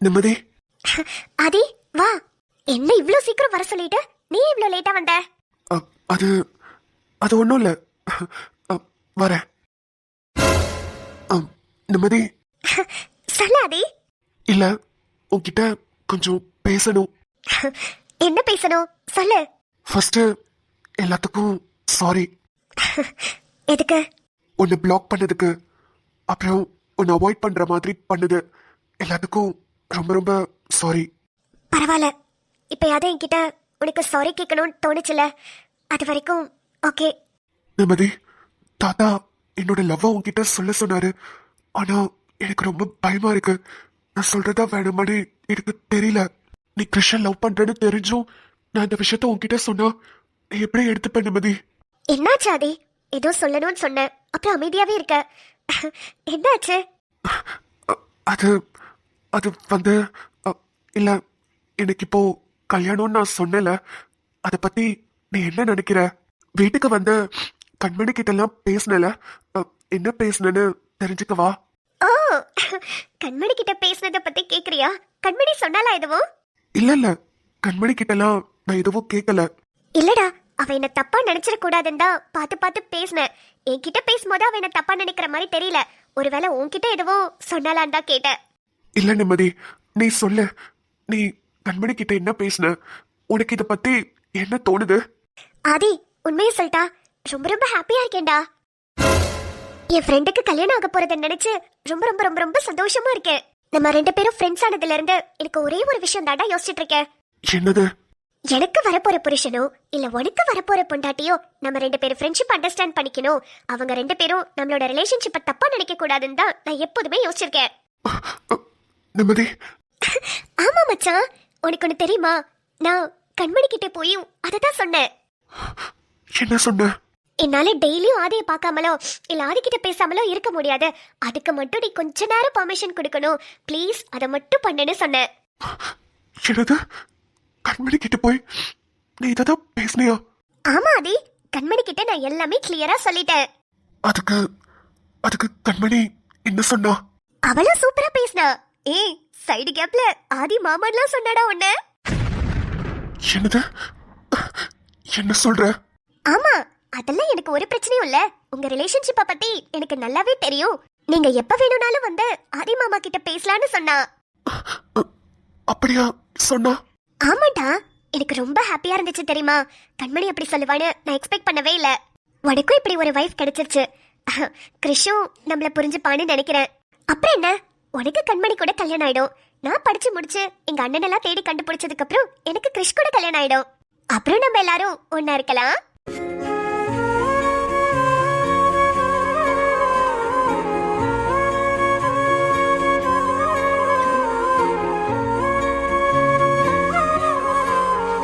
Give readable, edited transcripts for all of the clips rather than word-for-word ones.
நிம்மதி. ஆதி வா. என்ன இவ்ளோ சீக்கிரம் வர சொல்லிட்டு நீ இவ்ளோ லேட்டா வந்த? அது அது ஒன்றும் இல்லை, வரேன். நிம்மதி. சொல்லு ஆதி. இல்ல, உன்கிட்ட கொஞ்சம் பேசணும். என்ன பேசணும் சொல்லு. ஃபர்ஸ்ட் எல்லாத்துக்கும் சாரி. எதுக்கு? உன்னை பிளாக் பண்ணதுக்கு, அப்புறம் உன்னை அவாய்ட் பண்ற மாதிரி பண்ணது எல்லாத்துக்கும் ரொம்ப ரொம்ப சாரி. பரவாயில்ல, இப்ப யாரும் என்கிட்ட உனக்கு சாரி கேட்கணும்னு தோணுச்சுல, அது வரைக்கும் ஓகே. நிம்மதி, தாத்தா என்னோட லவ் உன்கிட்ட சொல்ல சொன்னாரு. ஆனா எனக்கு ரொம்ப பயமா இருக்கு. நான் சொல்றதா வேணுமான்னு எனக்கு தெரியல. நீ கிருஷ்ணன் லவ் பண்றேன்னு தெரிஞ்சும் நான் இந்த விஷயத்த உன்கிட்ட சொன்னா நீ எப்படி எடுத்துப்ப நிம்மதி? என்னாச்சு ஆதி? ஏதோ சொல்லணும்னு சொன்னேன், அப்புறம் அமைதியாவே இருக்க. என்னாச்சு? அது அது வந்து இல்ல, எனக்கு இப்போ கல்யாணம்னு நான் சொன்னேன்ல, அதை பத்தி நீ என்ன நினைக்கிற? வீட்டுக்கு வந்து கண்மணி கிட்ட எல்லாம் பேசினல, என்ன பேசுனேன்னு தெரிஞ்சுக்கவா? ஓ, கண்மணி கிட்ட பேசுனத பத்தி கேக்குறியா? கண்மணி சொன்னாலா எதுவும்? இல்ல இல்ல, கண்மணி கிட்ட எல்லாம் நான் எதுவும் கேட்கல. இல்லடா, அவ என்ன தப்பா நினைச்சிட கூடாதுன்னு தான் பார்த்து பார்த்து பேசினேன். என்கிட்ட பேசும்போது அவ என்ன தப்பா நினைக்கிற மாதிரி தெரியல. ஒருவேளை உன்கிட்ட எதுவும் சொன்னாலான்னு தான் கேட்டேன். இல்ல நிம்மதி, நீ சொல்லு. நீ கண்மணி கிட்ட என்ன பேசுன? உனக்கு இத பத்தி என்ன தோணுது? ஆதி, உண்மையை சொல்லிட்டா ரொம்ப ரொம்ப ஹாப்பியா இருக்கேன்டா. என் ஃப்ரெண்டுக்கு கல்யாணம் ஆக போறத நினைச்சு ரொம்ப ரொம்ப ரொம்ப ரொம்ப சந்தோஷமா இருக்கேன். நம்ம ரெண்டு பேரும் ஃப்ரெண்ட்ஸ் ஆனதுல இருந்து எனக்கு ஒரே ஒரு விஷயம் தாண்டா யோசிச்சுட்டு இருக்கேன். என்னது? எனக்கு வரப்போற புருஷனோ இல்ல உனக்கு வரப்போற பொண்டாட்டியோ நம்ம ரெண்டு பேரும் ஃப்ரெண்ட்ஷிப் அண்டர்ஸ்டாண்ட் பண்ணிக்கணும். அவங்க ரெண்டு பேரும் நம்மளோட ரிலேஷன்ஷிப்பை தப்பா நினைக்க கூடாதுன்னு தான் நான் எப்போதுமே யோசிச்சிருக்கேன். நிம்மதி. ஆமா மச்சான், உனக்கு ஒண்ணு தெரியுமா? நான் கண்மணி கிட்ட போயும் அதை தான் சொன்னேன். என்ன சொன்ன? என்னால டெய்லியும் ஆதியை பார்க்காமலோ இல்ல ஆதி கிட்ட பேசாமலோ இருக்க முடியாது. அதுக்கு மட்டும் நீ கொஞ்ச நேரம் பர்மிஷன் கொடுக்கணும் ப்ளீஸ், அதை மட்டும் பண்ணுன்னு சொன்னேன். என்னது? கண்மணி கிட்ட போய் நீ இததான் பேசுனியா? ஆமா ஆதி, கண்மணி கிட்ட நான் எல்லாமே கிளியரா சொல்லிட்டேன். அதுக்கு அதுக்கு கண்மணி என்ன சொன்னா? அவளும் சூப்பரா பேசினா. ஏய், சைடு கேப்ல ஆதி மாமான்லாம் சொன்னாடா உன்ன. என்னது? என்ன சொல்ற? ஆமா, அதெல்லாம் எனக்கு ஒரு பிரச்சனையும் இல்ல. உங்க ரிலேஷன்ஷிப்பை பத்தி எனக்கு நல்லாவே தெரியும். நீங்க எப்ப வேணும்னாலும் வந்து ஆதி மாமா கிட்ட பேசலாம்னு சொன்னா. அப்படியா சொன்னா? ஆமாடா, எனக்கு ரொம்ப ஹாப்பியா இருந்துச்சு தெரியுமா? கண்மணி அப்படி சொல்லுவான்னு நான் எக்ஸ்பெக்ட் பண்ணவே இல்ல. உனக்கும் இப்படி ஒரு வைஃப் கிடைச்சிருச்சு. கிருஷும் நம்மள புரிஞ்சுப்பான்னு நினைக்கிறேன். அப்புறம் என்ன, உனக்கு கண்மணி கூட கல்யாணம் ஆயிடும். நான் படிச்சு முடிச்சு எங்க அண்ணன் எல்லாம் தேடி கண்டுபிடிச்சதுக்கு அப்புறம் எனக்கு கிருஷ் கூட கல்யாணம் ஆயிடும். அப்புறம் நம்ம எல்லாரும் ஒன்னா இருக்கலாம்.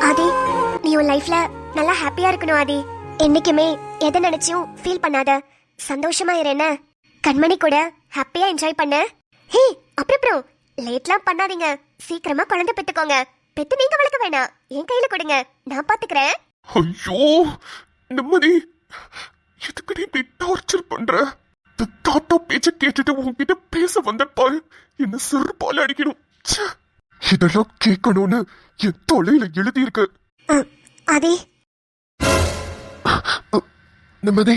ஆதி, நீ உன் லைஃப்ல நல்லா ஹாப்பியா இருக்கணும் ஆதி. என்னைக்குமே எதை நினைச்சும் ஃபீல் பண்ணாத, சந்தோஷமா இரு. என்ன, கண்மணி கூட ஹாப்பியா என்ஜாய் பண்ண. ஹே, அப்புறம் லேட்லாம் பண்ணாதீங்க. சீக்கிரமா குழந்தை பெத்துக்கோங்க. பெத்து நீங்க வளர்க்க வேணாம், என் கையில கொடுங்க, நான் பாத்துக்கிறேன். ஐயோ நிம்மதி, எதுக்கு நீ இப்படி டார்ச்சர் பண்ற? தாத்தா பேச்ச கேட்டுட்டு உன்கிட்ட பேச வந்த பாரு, என்ன செருப்பால அடிக்கணும். இதெல்லாம் கேட்கணும்னு என் தொலைல எழுதி இருக்கு. ஆதி, நிம்மதி,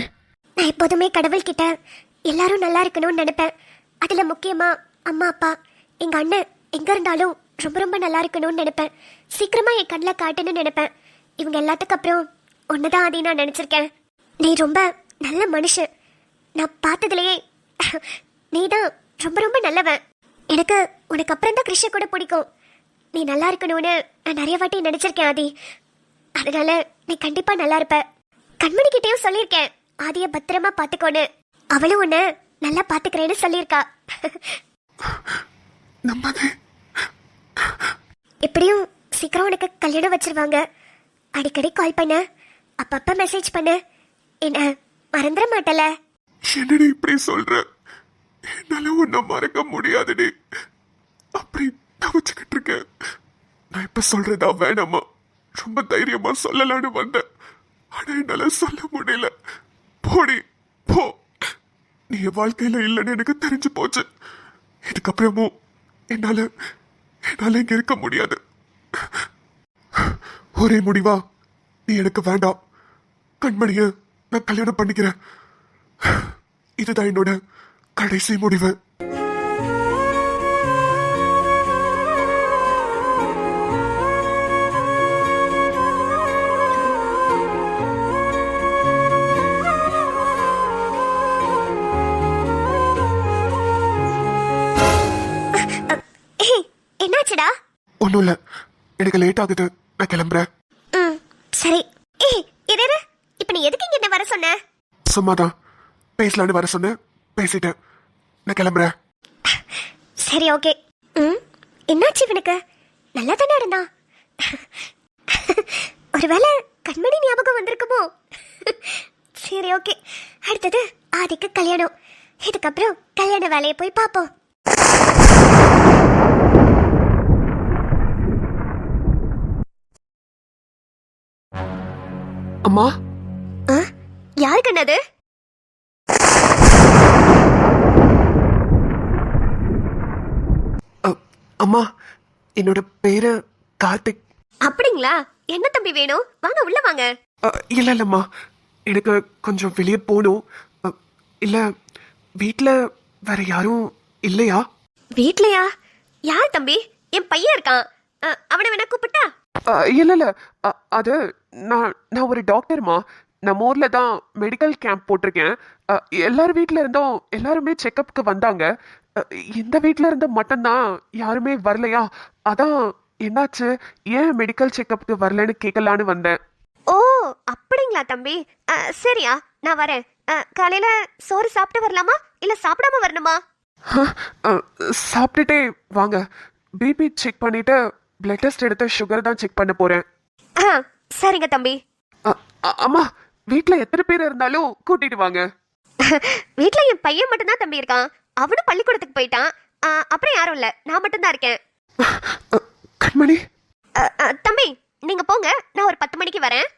நான் எப்போதுமே கடவுள் கிட்ட எல்லாரும் நல்லா இருக்கணும்னு நினைப்பேன். அதுல முக்கியமா அம்மா அப்பா எங்க அண்ணன் எங்க இருந்தாலும் ரொம்ப ரொம்ப நல்லா இருக்கணும்னு நினைப்பேன். சீக்கிரமா என் கண்ணில் காட்டுன்னு நினைப்பேன். இவங்க எல்லாத்துக்கு அப்புறம் ஒன்னதான் ஆதி நான் நினைச்சிருக்கேன். நீ ரொம்ப நல்ல மனுஷன். நான் பார்த்ததுலயே நீ தான் ரொம்ப ரொம்ப நல்லவன். எனக்கு உனக்கு அப்புறம் தான் கிருஷ்ண கூட பிடிக்கும். நீ நல்லா இருக்கணும்னு நான் நிறைய வாட்டி நினைச்சிருக்கேன் ஆதி. அதனால நீ கண்டிப்பா நல்லா இருப்ப. கண்மணி கிட்டேயும் சொல்லியிருக்கேன் ஆதிய பத்திரமா பாத்துக்கோன்னு. அவளும் உன்னை நல்லா பாத்துக்கிறேன்னு சொல்லியிருக்கா. எப்படியும் சீக்கிரம் உனக்கு கல்யாணம் வச்சிருவாங்க. அடிக்கடி கால் பண்ண, அப்பப்ப மெசேஜ் பண்ண, என்ன மறந்துட மாட்டல? என்னடி இப்படி சொல்ற? என்னால உன்னை மறக்க முடியாதுடி. அப்படி தவச்சுக்கிட்டு இருக்கேன். நான் இப்ப சொல்றதா வேணாமா? ரொம்ப தைரியமா சொல்லலான்னு வந்தேன், ஆனா என்னால சொல்ல முடியல. போடி போ, நீ என் வாழ்க்கையில இல்லைன்னு எனக்கு தெரிஞ்சு போச்சு. இதுக்கப்புறமும் என்னால என்னால இங்க இருக்க முடியாது. ஒரே முடிவா, நீ எனக்கு வேண்டாம், கண்மணிய நான் கல்யாணம் பண்ணிக்கிறேன். இதுதான் என்னோட கடைசி முடிவு. என்னாச்சுடா? ஒன்றும் இல்லை, எனக்கு லேட் ஆகுது, நான் கிளம்புறேன். ம், சரி. இரு, இப்ப நீ எதுக்கு இங்க என்ன வர சொன்ன? சும்மாதான் பேசலான்னு வர சொன்னேன், பேசிட்டேன், நான் கிளம்புறேன். சரி, ஓகே. ம், என்னாச்சு இவனுக்கு? நல்லா தானே இருந்தான். ஒருவேளை கண்மணி ஞாபகம் வந்திருக்குமோ? சரி, ஓகே. அடுத்தது ஆதிக்கு கல்யாணம். இதுக்கப்புறம் கல்யாண வேலையை போய் பார்ப்போம். அம்மா, யாருக்கு என்னது? அம்மா, என்னோட பேரு கார்த்திக். அப்படிங்களா? என்ன தம்பி வேணும்? வாங்க, உள்ள வாங்க. இல்ல இல்லம்மா, எனக்கு கொஞ்சம் வெளியே போகணும். இல்ல, வீட்ல வேற யாரும் இல்லையா? வீட்லயா? யார் தம்பி? என் பையன் இருக்கான். அவனை வேணா கூப்பிட்டா? இல்ல இல்ல, அது நான் ஒரு டாக்டர்மா. நம்ம ஊர்ல தான் மெடிக்கல் கேம்ப் போட்டிருக்கேன். எல்லார் வீட்ல இருந்தும் எல்லாருமே செக்கப்புக்கு வந்தாங்க. இந்த வீட்ல இருந்து மட்டும்தான் யாருமே வரலையா? அதான் என்னாச்சு, ஏன் மெடிக்கல் செக்கப்புக்கு வரலன்னு கேட்கலான்னு வந்தேன். ஓ, அப்படிங்களா தம்பி? சரியா, நான் வரேன். காலையில சோறு சாப்பிட்டு வரலாமா இல்ல சாப்பிடாம வரணுமா? சாப்பிட்டுட்டே வாங்க. பிபி செக் பண்ணிட்டு பிளட் டெஸ்ட் எடுத்து சுகர் தான் செக் பண்ண போறேன். சரிங்க தம்பி. அம்மா, வீட்ல எத்தனை பேர் இருந்தாலும் கூட்டிட்டு வாங்க. வீட்ல என் பையன் மட்டும்தான் தம்பி இருக்கான். அவனும் பள்ளிக்கூடத்துக்கு போயிட்டான். அப்புறம் யாரும் இல்ல, நான் மட்டும்தான் இருக்கேன். கண்மணி, தம்பி நீங்க போங்க, நான் ஒரு 10 மணிக்கு வரேன்.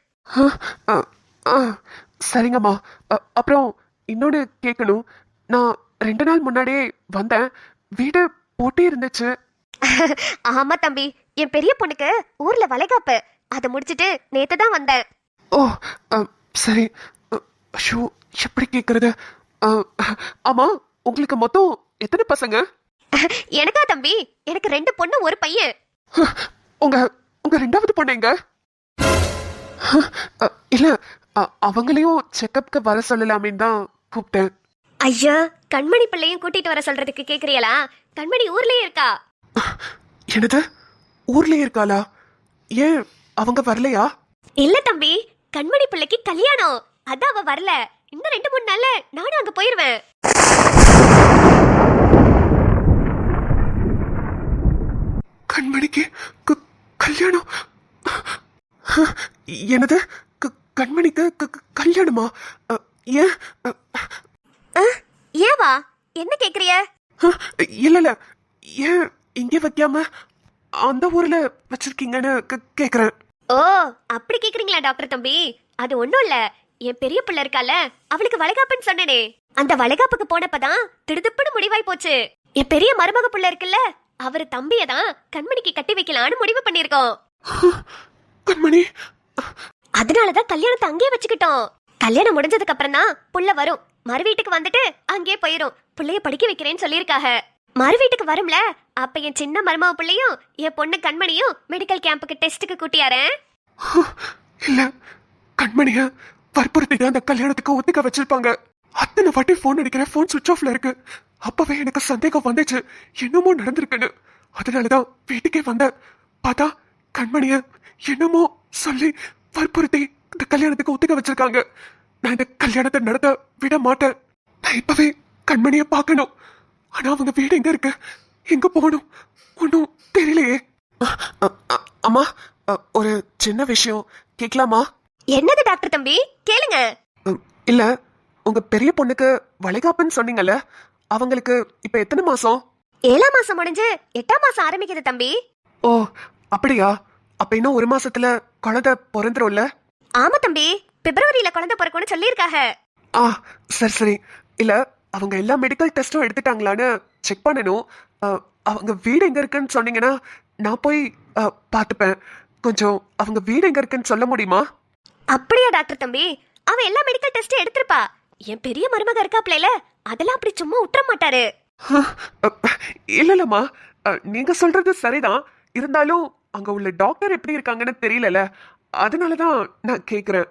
சரிங்கம்மா. அப்புறம் இன்னொன்று கேட்கணும். நான் 2 நாள் முன்னாடியே வந்தேன், வீடு போட்டி இருந்துச்சு. ஆமா தம்பி, என் பெரிய பொண்ணுக்கு ஊர்ல வளைகாப்பு, அதை முடிச்சிட்டு நேத்து தான் வந்தேன். ஓ, சரி. ஷோ, எப்படி கேட்கறது? ஆமா, உங்களுக்கு மொத்தம் எத்தனை பசங்க? எனக்கா தம்பி? எனக்கு 2 பொண்ணு, ஒரு பையன். உங்க உங்க 2வது பொண்ணு எங்க? இல்ல, அவங்களையும் செக்கப்க்கு வர சொல்லலாமேன்னு தான் கூப்பிட்டேன். ஐயா, கண்மணி பிள்ளையும் கூட்டிட்டு வர சொல்றதுக்கு கேக்குறீங்களா? கண்மணி ஊர்லயே இருக்கா. என்னது, ஊர்லயே இருக்காளா? ஏன் அவங்க வரலையா? இல்ல தம்பி, கண்மணி பிள்ளைக்கு கல்யாணம், அதான் அவ வரல. இன்னும் 2-3 நாள்ல நானும் அங்க போயிருவேன். கண்மணிக்கு கல்யாணம்? என்னது, கண்மணிக்கு கல்யாணமா? ஏன்? ஏவா, என்ன கேக்குறிய? இல்ல இல்ல, ஏன் இங்க வைக்காம அந்த ஊர்ல வச்சிருக்கீங்கன்னு கேக்குறேன். ஓ, அப்படி கேக்குறீங்களா டாக்டர் தம்பி? அது ஒண்ணும் இல்ல, என் பெரிய பிள்ளை இருக்கால, அவளுக்கு வளைகாப்புன்னு சொன்னனே, அந்த வளைகாப்புக்கு போனப்பதான் திடுதுப்புன்னு முடிவாய் போச்சு. என் பெரிய மருமக பிள்ளை இருக்குல்ல, அவரு தம்பியை தான் கண்மணிக்கு கட்டி வைக்கலான்னு முடிவு பண்ணிருக்கோம். கண்மணி, அதனாலதான் கல்யாணத்தை அங்கேயே வச்சுக்கிட்டோம். கல்யாணம் முடிஞ்சதுக்கு அப்புறம் தான் புள்ள வரும். மறு வீட்டுக்கு வந்துட்டு அங்கேயே போயிரும். புள்ளைய படிக்க வைக்கிறேன்னு சொல்லியிருக்காங்க. மறு வீட்டுக்கு வரும்ல, அப்ப என் சின்ன மருமக பிள்ளையும் என் பொண்ணு கண்மணியும் மெடிக்கல் கேம்புக்கு டெஸ்ட்டுக்கு கூட்டியாரேன். இல்ல, கண்மணிய வற்புறுத்தி அந்த கல்யாணத்துக்கு ஒத்துக்க வச்சிருப்பாங்க. அத்தனை வாட்டி போன் அடிக்கிற, போன் சுவிட்ச் ஆஃப்ல இருக்கு. அப்பவே எனக்கு சந்தேகம் வந்துச்சு, என்னமோ நடந்திருக்குன்னு. அதனாலதான் வீட்டுக்கே வந்தேன். பார்த்தா கண்மணிய என்னமோ சொல்லி வற்புறுத்தி இந்த கல்யாணத்துக்கு ஒத்துக்க வச்சிருக்காங்க. நான் இந்த கல்யாணத்தை நடத்த விட மாட்டேன். நான் இப்பவே கண்மணிய பார்க்கணும். ஆனா அவங்க வீடு எங்க இருக்கு, எங்க போகணும், ஒன்னும் தெரியலையே. அம்மா, ஒரு சின்ன விஷயம் கேட்கலாமா? என்னது டாக்டர் தம்பி, கேளுங்க. இல்ல, உங்க பெரிய பொண்ணுக்கு வளைகாப்புன்னு சொன்னீங்கல்ல, அவங்களுக்கு இப்ப எத்தனை மாசம்? 7ஆம் மாசம் முடிஞ்சு 8ஆம் மாசம் ஆரம்பிக்குது தம்பி. ஓ, அப்படியா? அப்ப இன்னும் 1 மாசத்துல குழந்தை பிறந்துரும்ல? ஆமா தம்பி, பிப்ரவரியில குழந்தை பிறக்கும்னு சொல்லியிருக்காங்க. சரி சரி. இல்ல, அவங்க எல்லா மெடிக்கல் டெஸ்டும் எடுத்துட்டாங்களான்னு செக் பண்ணணும். அவங்க வீடு எங்க இருக்குன்னு சொன்னீங்கன்னா நான் போய் பார்த்துப்பேன். கொஞ்சம் அவங்க வீடு எங்க இருக்குன்னு சொல்ல முடியுமா? அப்படியா டாக்டர் தம்பி? அவ எல்லா மெடிக்கல் டெஸ்டும் எடுத்திருப்பா. என் பெரிய மருமக இருக்காப்ல, அதெல்லாம் அப்படி சும்மா விட்டுற மாட்டாரு. இல்லம்மா, நீங்க சொல்றது சரிதான். இருந்தாலும் அங்க உள்ள டாக்டர் எப்படி இருக்காங்கன்னு தெரியலல, அதனாலதான் நான் கேக்குறேன்.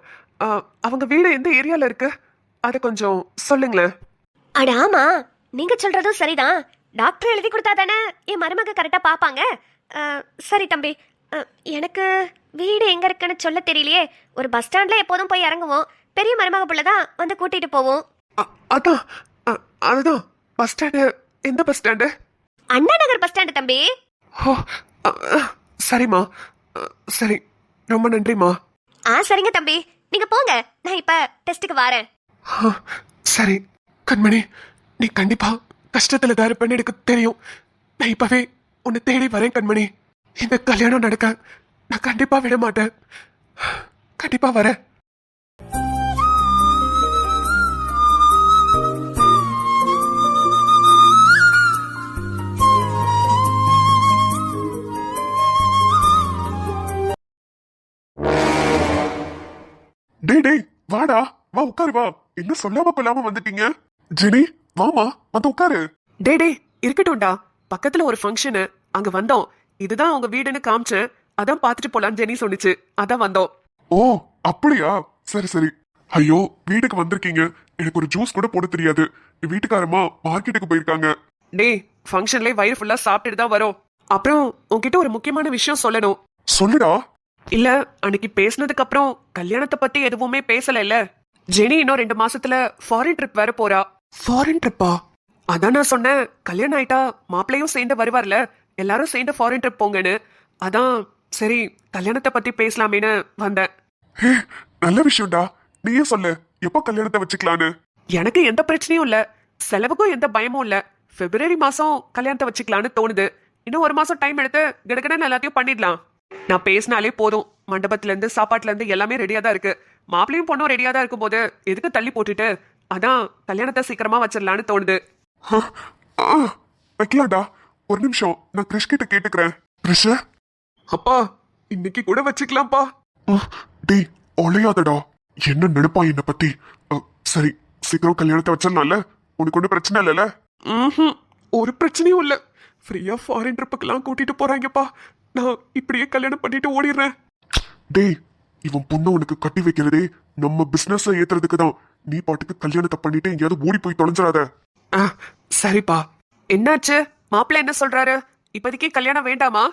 அவங்க வீடு எந்த ஏரியால இருக்கு அத கொஞ்சம் சொல்லுங்களேன். அட ஆமா, நீங்க சொல்றதும் சரிதான். டாக்டர் எழுதி கொடுத்தா தானே என் மருமக கரெக்டா பாப்பாங்க. சரி தம்பி, எனக்கு வீடு எங்க இருக்குன்னு சொல்ல தெரியலையே. ஒரு பஸ் ஸ்டாண்ட்ல எப்போதும் போய் இறங்குவோம். பெரிய மருமக புள்ள தான் வந்து கூட்டிட்டு போவோம். அதான் அதுதான் பஸ் ஸ்டாண்டு. எந்த bus stand? Anna Nagar bus stand தம்பி. ஓ, சரிம்மா. சரி, ரொம்ப நன்றிம்மா. சரிங்க தம்பி, நீங்க போங்க. நான் இப்ப டெஸ்ட்டுக்கு வரேன். சரி கண்மணி, நீ கண்டிப்பா கஷ்டத்துல தான் இருப்பேன்னு எனக்கு தெரியும். நான் இப்பவே உன்னை தேடி வரேன் கண்மணி. இந்த கல்யாணம் நடக்க நான் கண்டிப்பா விட மாட்டேன். கண்டிப்பா வரேன். டேய் வாடா, வா உட்காரு வா. என்ன சொல்லாம கொள்ளாம வந்துட்டீங்க? ஜெனி வாமா, வந்து உட்காரு. டே இருக்கட்டும்டா, பக்கத்துல ஒரு ஃபங்க்ஷனு, அங்க வந்தோம். இதுதான் உங்க வீடுன்னு காமிச்சேன். அதான் பாத்துட்டு போலான்னு ஜெனி சொன்னிச்சு, அதான் வந்தோம். ஓ அப்படியா, சரி சரி. ஐயோ வீட்டுக்கு வந்திருக்கீங்க, எனக்கு ஒரு ஜூஸ் கூட போட தெரியாது. வீட்டுக்காரமா மார்க்கெட்டுக்கு போயிருக்காங்க. டேய், ஃபங்க்ஷன்ல வயிறு ஃபுல்லா சாப்பிட்டுட்டு தான் வரோம். அப்புறம் உன்கிட்ட ஒரு முக்கியமான விஷயம் சொல்லணும். சொல்லுடா. இல்ல, அன்னைக்கு பேசினதுக்கு அப்புறம் கல்யாணத்தை பத்தி எதுவுமே பேசல இல்ல. ஜெனி இன்னும் 2 மாசத்துல ஃபாரின் ட்ரிப் வர போறா. ஃபாரின் ட்ரிப்பா? அதான் நான் சொன்னேன், கல்யாணம் ஆயிட்டா மாப்பிள்ளையும் சேர்ந்து வருவார்ல, எல்லாரும் சேர்ந்து ஃபாரின் ட்ரிப் போங்கன்னு. அதான் சரி கல்யாணத்தை பத்தி பேசலாமேன்னு வந்தேன். நல்ல விஷயம்டா, நீயே சொல்லு, எப்போ கல்யாணத்தை வச்சுக்கலான்னு. எனக்கு எந்த பிரச்சனையும் இல்ல, செலவுக்கும் எந்த பயமும் இல்ல. பிப்ரவரி மாசம் கல்யாணத்தை வச்சுக்கலான்னு தோணுது. இன்னும் 1 மாசம் டைம் எடுத்து கிடக்கிடன்னு எல்லாத்தையும் பண்ணிடலாம். நான் பேசினாலே போதும். மண்டபத்துல இருந்து சாப்பாட்டுல இருந்து எல்லாமே ரெடியா தான் இருக்கு. மாப்பிளையும் பொண்ணும் ரெடியா தான் இருக்கும் போது எதுக்கு தள்ளி போட்டுட்டு, அதான் கல்யாணத்தை சீக்கிரமா வச்சிடலான்னு தோணுது. வைக்கலாம்டா, ஒரு நிமிஷம் நான் கிறிஷ் கிட்ட கேட்டுக்கிறேன். கிறிஷ், அப்பா இன்னைக்கு கூட வச்சுக்கலாம்ப்பா. டேய் ஒளையாதடா, என்ன நினைப்பா என்ன பத்தி? சரி சீக்கிரம் கல்யாணத்தை வச்சிடலாம்ல, உனக்கு ஒன்றும் பிரச்சனை இல்லைல்ல? ஒரு பிரச்சனையும் இல்ல. ஃப்ரீயா ஃபாரின் ட்ரிப்புக்கெல்லாம் கூட்டிட்டு போறாங்கப்பா. நான் இப்படியே கல்யாணம் பண்ணிட்டு ஓடிடுறேன். டேய், இவன் பொண்ணை உனக்கு கட்டி வைக்கிறதே நம்ம பிசினஸ் ஏத்துறதுக்கு தான். நீ பாட்டுக்கு கல்யாணத்தை பண்ணிட்டு எங்கேயாவது ஓடி போய் தொலைஞ்சிடாத. சரிப்பா. என்னாச்சு? மாப்பிள்ள என்ன சொல்றாரு? இப்போதைக்கு கல்யாணம் வேண்டாமா?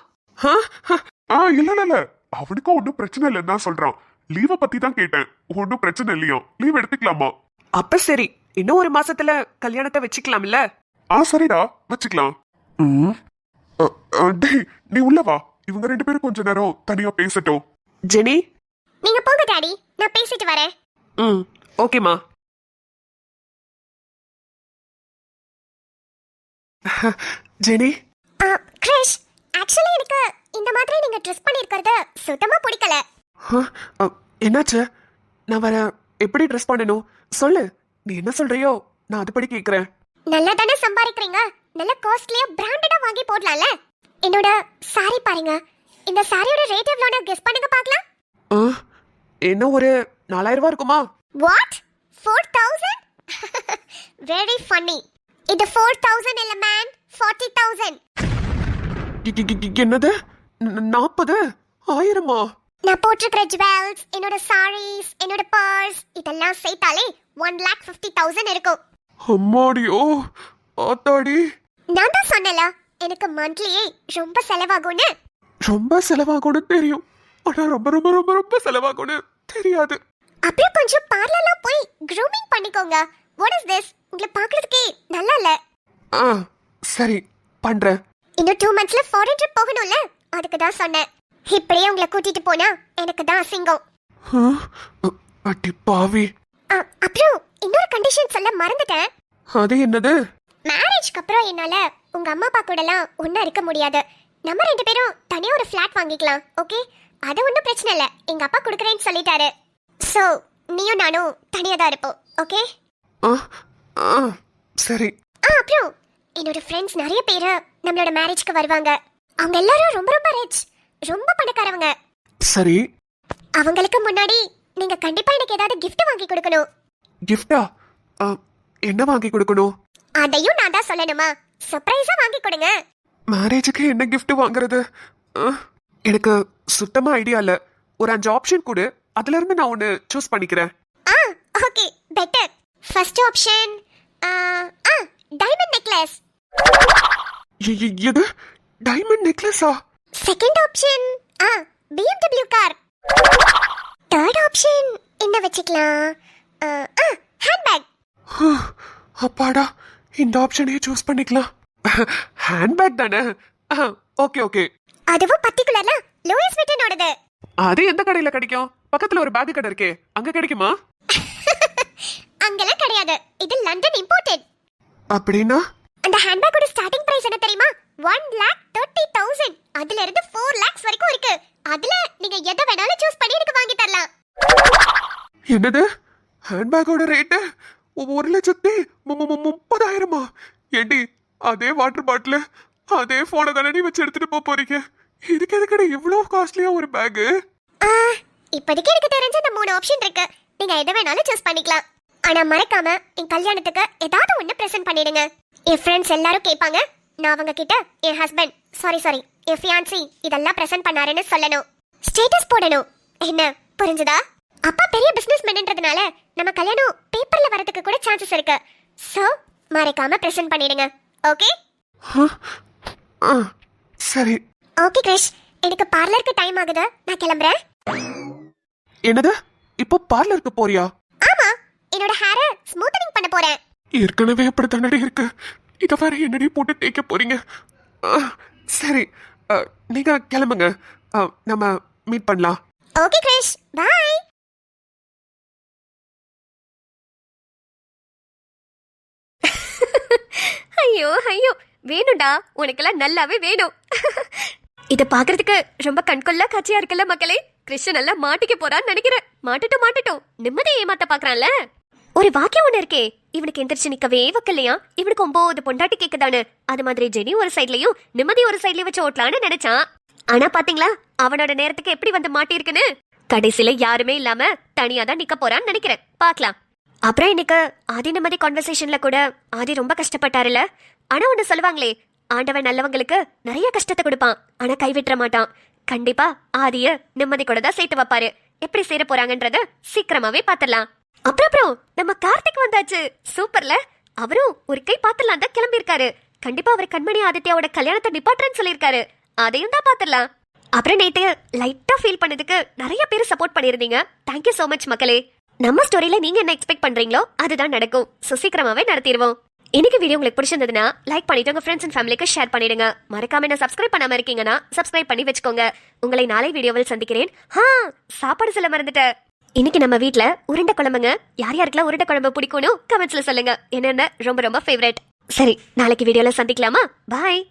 இல்ல அவனுக்கும் ஒன்னும் பிரச்சனை இல்லைன்னு தான் சொல்றான். லீவை பத்தி தான் கேட்டேன். ஒன்னும் பிரச்சனை இல்லையா, லீவ் எடுத்துக்கலாமா? அப்ப சரி, இன்னும் 1 மாசத்துல கல்யாணத்தை வச்சுக்கலாம்ல? சரிடா வச்சுக்கலாம். டேய் நீ உள்ள வா, இவங்க 2 பேரும் கொஞ்ச நேரம் தனியா பேசட்டும். ஜெனி, நீங்க போங்க டாடி, நான் பேசிட்டு வரேன். ஓகேமா. ஜெனி, கிரிஷ், ஆக்சுவலி எனக்கு இந்த மாதிரி நீங்க ட்ரெஸ் பண்ணிருக்கிறது சுத்தமா பிடிக்கல. என்னாச்சு? நான் வர எப்படி ட்ரெஸ் பண்ணணும் சொல்லு. நீ என்ன சொல்றியோ நான் அதுபடி கேக்குறேன். நல்லா தானே சம்பாதிக்கிறீங்க, நல்ல காஸ்ட்லியா பிராண்டடா வாங்கி போடலாம்ல. என்னோட சாரி பாருங்க. இந்த சாரியோட ரேட் எவ்வளவுன்னு கெஸ் பண்ணுங்க பார்க்கலாம். என்ன ஒரு 4000 ரூபாய் இருக்குமா? வாட், 4000? Very funny. இது 4000 இல்ல மேன், 40000. என்னது 40,000? நான் போட்டிருக்கிற ஜுவல்ஸ், என்னோட சாரீஸ், என்னோட பர்ஸ் இதெல்லாம் சேர்த்தாலே 1,50,000 இருக்கும். அம்மாடியோ ஆத்தாடி. நான் தான் சொன்னல, எனக்கு மந்த்லியே ரொம்ப செலவாகும்னு. ரொம்ப செலவாகும்னு தெரியும், ஆனா ரொம்ப ரொம்ப ரொம்ப ரொம்ப செலவாகும்னு தெரியாது. அப்படியே கொஞ்சம் பார்லர்ல போய் க்ரூமிங் பண்ணிக்கோங்க. What is this? உங்களை பார்க்கிறதுக்கே நல்லா இல்ல. சரி பண்றேன். இன்னும் 2 monthsல ஃபாரின் ட்ரிப் போகணும்ல, அதுக்கு தான் சொன்னேன். இப்படியே உங்களை கூட்டிட்டு போனா எனக்கு தான் அசிங்கம். அடி பாவி. அப்புறம் இன்னொரு கண்டிஷன் சொல்ல மறந்துட்டேன். அது என்னது? மேரேஜ்க்கு அப்புறம் என்னால உங்க அம்மா அப்பா கூடலாம் ஒண்ணா இருக்க முடியாது. நம்ம 2 பேரும் தனியா ஒரு ஃபிளாட் வாங்கிக்கலாம், ஓகே? அது ஒன்றும் பிரச்சனை இல்லை, எங்க அப்பா கொடுக்குறேன்னு சொல்லிட்டாரு. ஸோ நீயும் நானும் தனியா தான் இருப்போம், ஓகே? சரி. அப்புறம் என்னோட ஃப்ரெண்ட்ஸ் நிறைய பேர் நம்மளோட மேரேஜ்க்கு வருவாங்க. அவங்க எல்லாரும் ரொம்ப ரொம்ப ரிச், ரொம்ப பணக்காரவங்க. சரி. அவங்களுக்கு முன்னாடி நீங்க கண்டிப்பா எனக்கு ஏதாவது gift வாங்கி கொடுக்கணும். கிஃப்டா? என்ன வாங்கி கொடுக்கணும்? அதையும் நான் தான் சொல்லணுமா? சர்ப்ரைஸா வாங்கி கொடுங்க. மேரேஜுக்கு என்ன gift வாங்குறது? எனக்கு சுத்தமா ஐடியா இல்ல. ஒரு 5 ஆப்ஷன் கொடு, அதுல இருந்து நான் ஒன்னு சூஸ் பண்ணிக்கிறேன். Okay, better. First option diamond necklace. எது? டைமண்ட் நெக்லஸா? Second option BMW car. Third option என்ன வச்சுக்கலாம்? ஹேண்ட்பேக். அப்பாடா, இந்த ஆப்ஷனே சூஸ் பண்ணிக்கலாம். ஹேண்ட்பேக் தானே? Okay okay. அதுவும் பர்టిక్యులர்ல லூயிஸ் விட்டனோடது. அது எந்த கடையில கிடைக்கும்? பக்கத்துல ஒரு பேக் கடை இருக்கே, அங்க கிடைக்குமா? அங்கெல்லாம் கிடையாது, இது லண்டன் இம்போர்ட்டட். அப்படின்னா அந்த ஹேண்ட்பேக்கோட ஸ்டார்டிங் பிரைஸ் என்ன தெரியுமா? 1,30,000. அதுல இருந்து 4 lakhs வரைக்கும் இருக்கு. அதுல நீங்க எதை வேணாலும் சூஸ் பண்ணி எனக்கு வாங்கி தரலாம். என்னது? ஹேண்ட்பேக்கோட ரேட்டு 1,30,000? ஏண்டி, அதே வாட்டர் பாட்டில் அதே போனை தானே வச்சு எடுத்துட்டு போறீங்க? இதுக்கு எதுக்கடா இவ்வளவு காஸ்ட்லியா ஒரு பேக்? இப்போதைக்கு எனக்கு தெரிஞ்ச இந்த 3 ஆப்ஷன் இருக்கு. நீங்க எதை வேணாலும் சூஸ் பண்ணிக்கலாம். ஆனா மறக்காம என் கல்யாணத்துக்கு ஏதாவது ஒண்ணு பிரசன்ட் பண்ணிடுங்க. என் ஃப்ரெண்ட்ஸ் எல்லாரும் கேட்பாங்க, நான் அவங்க கிட்ட என் ஹஸ்பண்ட் சாரி என் ஃபியான்சி இதெல்லாம் பிரசன்ட் பண்ணாருன்னு சொல்லணும். ஸ்டேட்டஸ் போடணும். என்ன புரிஞ்சுதா? அப்பா பெரிய பிசினஸ் மேன்ன்றதுனால நம்ம கல்யாணம் பேப்பர்ல வரதுக்கு கூட சான்சஸ் இருக்கு. சோ மறக்காம பிரசன்ட் பண்ணிடுங்க. ஓகே? சரி. ஓகே கிரிஷ், எனக்கு பார்லருக்கு டைம் ஆகுது, நான் கிளம்புறேன். என்னது? இப்போ பார்லருக்கு போறியா? ஆமா, என்னோட ஹேரை ஸ்மூத்தனிங் பண்ண போறேன். ஏற்கனவே அப்படித்தானடி இருக்கு, இத வேற என்னடி போட்டு தேய்க்க போறீங்க? சரி, நீங்க கிளம்புங்க, நம்ம மீட் பண்ணலாம். Okay Krish, bye. ஐயோ ஐயோ, வேணும்டா, உனக்கெல்லாம் நல்லாவே வேணும். இத பாக்குறதுக்கு ரொம்ப கண்கொள்ளா காட்சியா இருக்குல்ல மக்களே. கிருஷ்ண நல்லா மாட்டிக்க போறான்னு நினைக்கிறேன். மாட்டட்டும், நிம்மதி ஏமாத்த பாக்குறான்ல. ஒரு வாக்கியம் ஒண்ணு இருக்கே, இவனுக்கு எந்திரிச்சு நிக்கவே வக்கலையா, இவனுக்கு 9 பொண்டாட்டி கேக்குதானு. அது மாதிரி ஜெனி ஒரு சைட்லயும் நிம்மதி ஒரு சைட்லயும் வச்சு ஓட்டலான்னு நினைச்சான். ஆனா பாத்தீங்களா, அவனோட நேரத்துக்கு எப்படி வந்து மாட்டிருக்குன்னு. கடைசியில யாருமே இல்லாம தனியா தான் நிக்க போறான்னு நினைக்கிறேன். பாக்கலாம். அப்புறம் இன்னைக்கு ஆதி நிம்மதி கான்வர்சேஷன்ல கூட ஆதி ரொம்ப கஷ்டப்பட்டாருல. ஆனா ஒண்ணு சொல்லுவாங்களே, ஆண்டவன் நல்லவங்களுக்கு நிறைய கஷ்டத்தை கொடுப்பான், ஆனா கைவிட்டுற மாட்டான். கண்டிப்பா ஆதிய நிம்மதி கூட தான் சேர்த்து வைப்பாரு. எப்படி சேர போறாங்கன்றத சீக்கிரமாவே பாத்துடலாம். அப்புறம் நம்ம கார்த்திக் வந்தாச்சு. சூப்பர்ல. அவரும் ஒரு கை பாத்துடலாம் தான் கிளம்பி இருக்காரு. கண்டிப்பா அவர் கண்மணி ஆதித்யாவோட கல்யாணத்தை நிப்பாட்டுறேன்னு சொல்லியிருக்காரு. அதையும் தான் பாத்துடலாம். அப்புறம் நேத்து லைட்டா ஃபீல் பண்ணதுக்கு நிறைய பேர் சப்போர்ட் பண்ணிருந்தீங்க. தேங்க்யூ சோ மச் மக்களே. நம்ம ஸ்டோரியில நீங்க என்ன எக்ஸ்பெக்ட் பண்றீங்களோ அதுதான் நடக்கும். சீக்கிரமாவே நடத்திடுவோம். இன்னைக்கு வீடியோ உங்களுக்கு பிடிச்சிருந்ததுன்னா லைக் பண்ணிட்டு உங்க ஃப்ரெண்ட்ஸ் அண்ட் ஃபேமிலிக்கு ஷேர் பண்ணிடுங்க. மறக்காம என்ன சப்ஸ்கிரைப் பண்ணாம இருக்கீங்கன்னா சப்ஸ்கிரைப் பண்ணி வச்சுக்கோங்க. உங்களை நாளை வீடியோவில் சந்திக்கிறேன். சாப்பாடு சொல்ல மறந்துட்டேன். இன்னைக்கு நம்ம வீட்ல உருண்டை குழம்புங்க. யார் யாருக்கெல்லாம் உருண்டை குழம்பு பிடிக்கும்னு கமெண்ட்ஸ்ல சொல்லுங்க. என்னென்ன ரொம்ப ரொம்ப ஃபேவரட். சரி, நாளைக்கு வீடியோல சந்திக்கலாமா? பாய்.